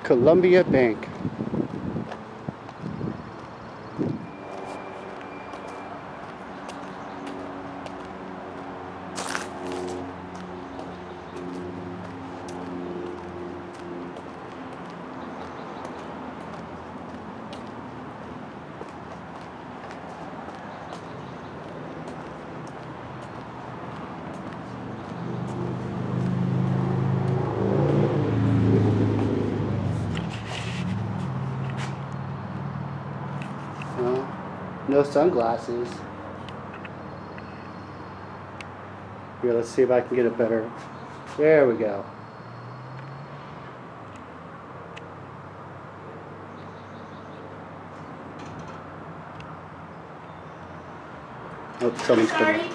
Columbia Bank. No sunglasses. Here, let's see if I can get it better. There we go. Oh, someone's Sorry, coming.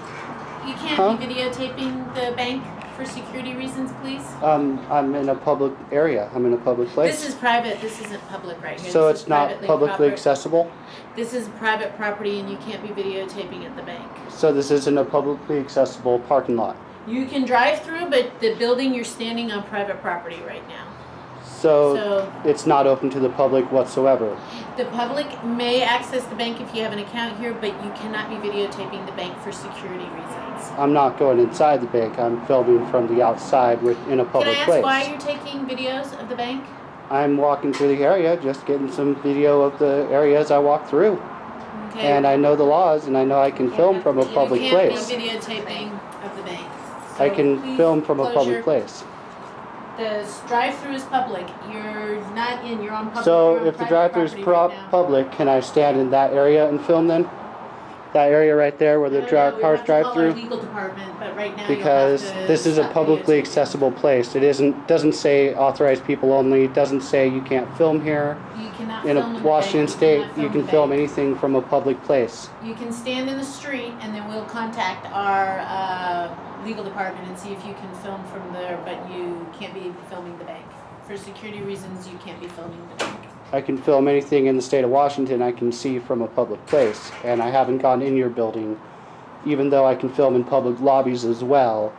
you can't be videotaping the bank for security reasons, please? I'm in a public area. I'm in a public place. This is private. This isn't public right here. So this it's not publicly accessible? This is private property and you can't be videotaping at the bank. So this isn't a publicly accessible parking lot? You can drive through, but the building, you're standing on private property right now. So it's not open to the public whatsoever? The public may access the bank if you have an account here, but you cannot be videotaping the bank for security reasons. I'm not going inside the bank. I'm filming from the outside in a public place. Can I ask why you're taking videos of the bank? I'm walking through the area, just getting some video of the areas I walk through. Okay. And I know the laws, and I know I can film from a public place. You can't be videotaping of the bank. So I can film from a public place. The drive-through is public. You're not in your own public. So if the drive-through is public, can I stand in that area and film then? That area right there where the cars drive through? Legal department, but right now because this is a publicly accessible place. It doesn't say authorized people only. It doesn't say you can't film here. You cannot in film a Washington State, you can film anything from a public place. You can stand in the street, and then we'll contact our legal department and see if you can film from there. But you can't be filming the bank for security reasons. You can't be filming the bank. I can film anything in the state of Washington I can see from a public place, and I haven't gone in your building, even though I can film in public lobbies as well.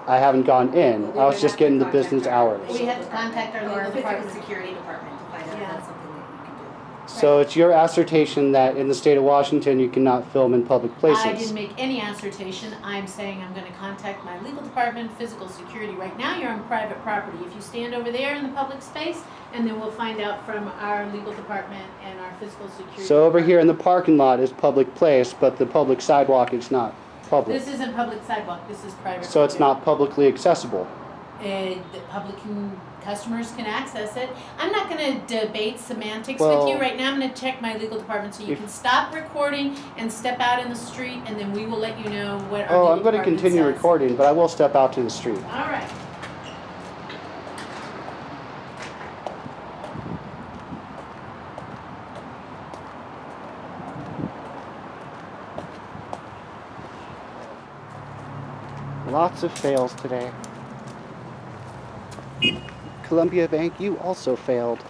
I haven't gone in. I was just getting the business hours. We have to contact our legal department. Security department to find out if that's something that you can do. So it's your assertion that in the state of Washington you cannot film in public places? I didn't make any assertion. I'm saying I'm going to contact my legal department, physical security. Right now you're on private property. If you stand over there in the public space, and then we'll find out from our legal department and our physical security. So over here in the parking lot is public place, but the public sidewalk is not public. This isn't public sidewalk. This is private. So it's not publicly accessible. The public customers can access it. I'm not going to debate semantics with you right now. I'm going to check my legal department so you can stop recording and step out in the street, and then we will let you know what our legal I'm going to continue recording, but I will step out to the street. All right. Lots of fails today. Columbia Bank, you also failed.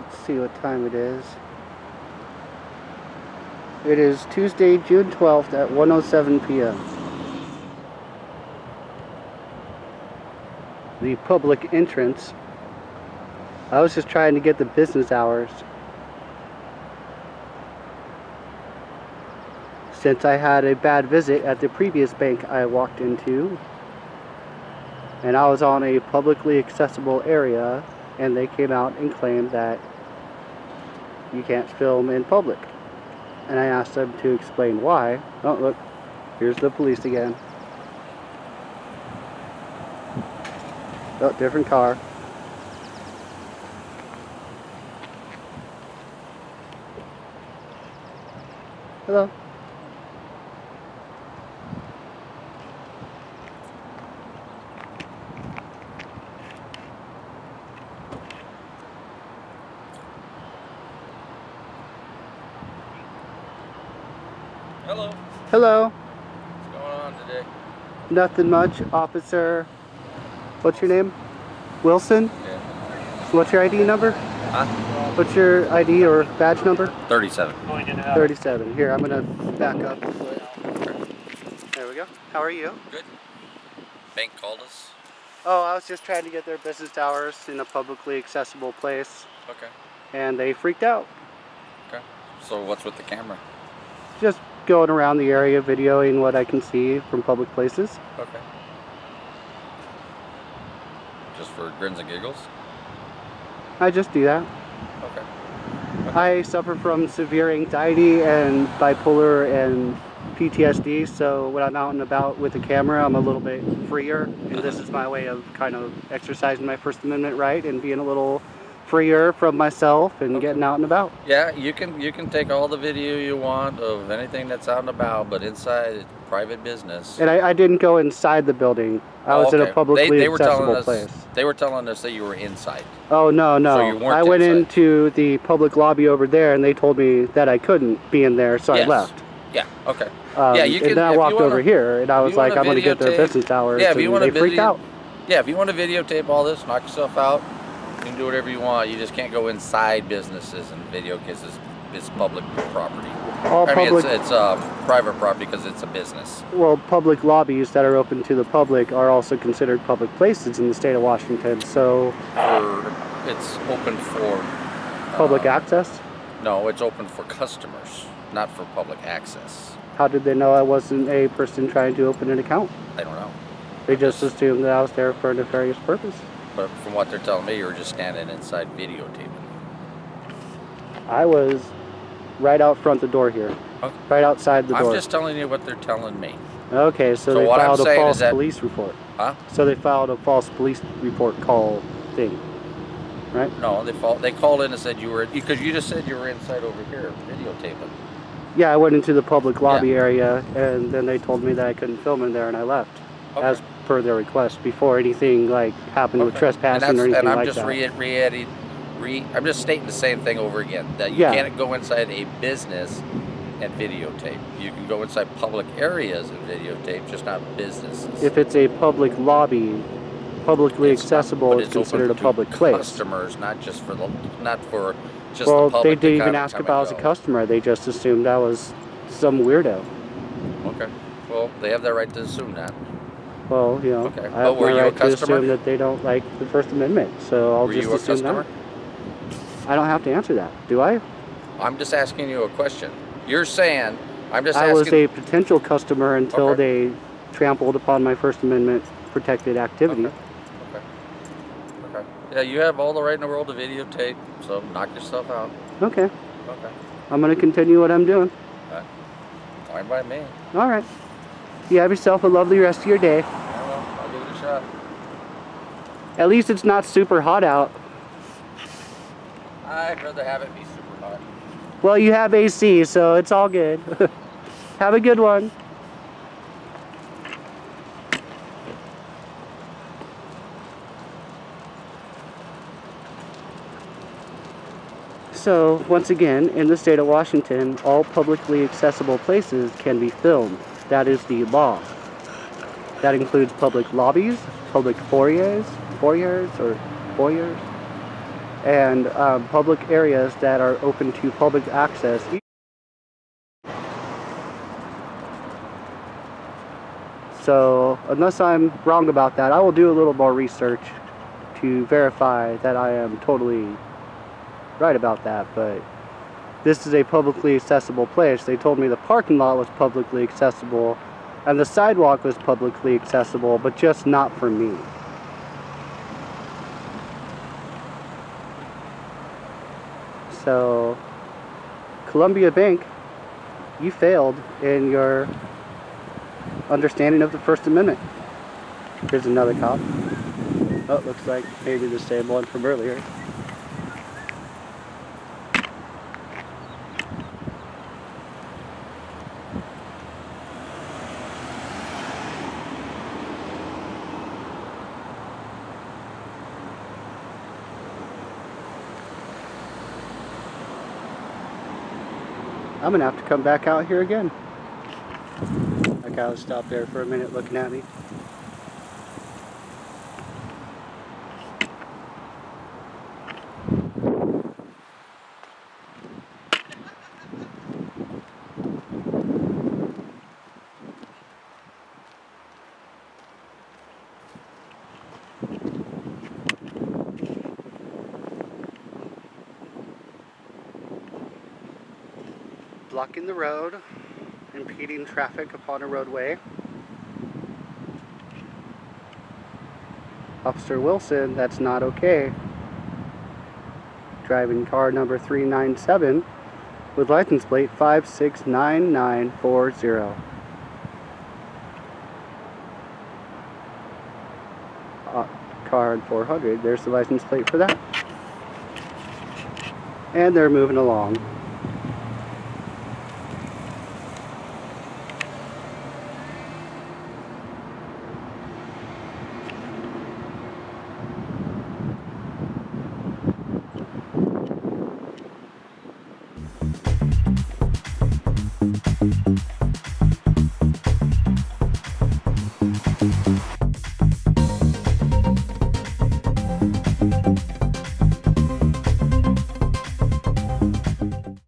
Let's see what time it is. It is Tuesday, June 12th at 1:07 p.m. The public entrance. I was just trying to get the business hours. Since I had a bad visit at the previous bank I walked into, and I was on a publicly accessible area, and they came out and claimed that you can't film in public. And I asked them to explain why. Oh, look, here's the police again. Oh, different car. Hello. Hello. Hello. What's going on today? Nothing much, officer. What's your name? Wilson? Yeah. What's your ID number? Huh? What's your ID or badge number? 37. 37. Here, I'm gonna back up. There we go. How are you? Good. Bank called us. Oh, I was just trying to get their business hours in a publicly accessible place, Okay. and they freaked out. Okay. So what's with the camera? Just going around the area videoing what I can see from public places. Okay. Just for grins and giggles? I just do that. Okay. I suffer from severe anxiety and bipolar and PTSD, so when I'm out and about with the camera, I'm a little bit freer, and this is my way of kind of exercising my First Amendment right and being a little freer from myself and getting out and about. Yeah, you can take all the video you want of anything that's out and about, but inside it's private business. And I didn't go inside the building. I was in a publicly accessible place. They were telling us that you were inside. Oh, no, no. So you weren't I went inside. into the public lobby over there, and they told me that I couldn't be in there, so I left. Yeah, okay. Yeah, you can, and then I walked over here, and I was like, I'm going to get their business hours, yeah, if you and they freaked out. Yeah, if you want to videotape all this, knock yourself out. You can do whatever you want. You just can't go inside businesses and video because it's public property. It's private property because it's a business. Well, public lobbies that are open to the public are also considered public places in the state of Washington, so... It's open for... Public access? No, it's open for customers, not for public access. How did they know I wasn't a person trying to open an account? I don't know. They just assumed that I was there for a nefarious purpose. But from what they're telling me, you were just standing inside videotaping. I was right out front the door here. Okay. Right outside the door. I'm just telling you what they're telling me. Okay, so they filed a false police report. Huh? So they filed a false police report call thing, right? No, they called in and said you were, because you just said you were inside over here videotaping. Yeah, I went into the public lobby area, and then they told me that I couldn't film in there, and I left. Okay. As per their request, before anything like happened with trespassing or anything like that. I'm just stating the same thing over again, that you can't go inside a business and videotape. You can go inside public areas and videotape, just not businesses. If it's a public lobby, publicly accessible, it's considered a public place. Customers, not just for the, just well, the public. they didn't even ask if I was a customer. They just assumed I was some weirdo. Okay. Well, they have that right to assume that. Well, you know, okay. I have my right to assume that they don't like the First Amendment, so I'll just assume that. I don't have to answer that, do I? I'm just asking you a question. You're saying, I'm just asking. I was a potential customer until they trampled upon my First Amendment protected activity. Okay. Yeah, you have all the right in the world to videotape, so knock yourself out. Okay. Okay. I'm going to continue what I'm doing. Fine by me. All right. You have yourself a lovely rest of your day. Well, I'll give it a shot. At least it's not super hot out. I'd rather have it be super hot. Well, you have AC, so it's all good. Have a good one. So, once again, in the state of Washington, all publicly accessible places can be filmed. That is the law. That includes public lobbies, public foyers, and public areas that are open to public access. So, unless I'm wrong about that, I will do a little more research to verify that I am totally right about that, but this is a publicly accessible place. They told me the parking lot was publicly accessible and the sidewalk was publicly accessible, but just not for me. So, Columbia Bank, you failed in your understanding of the First Amendment. Here's another cop. Oh, looks like maybe the same one from earlier. I'm gonna have to come back out here again. That guy was stopped there for a minute looking at me. Blocking the road, impeding traffic upon a roadway. Officer Wilson, that's not okay. Driving car number 397 with license plate 569940. Car 400, there's the license plate for that. And they're moving along.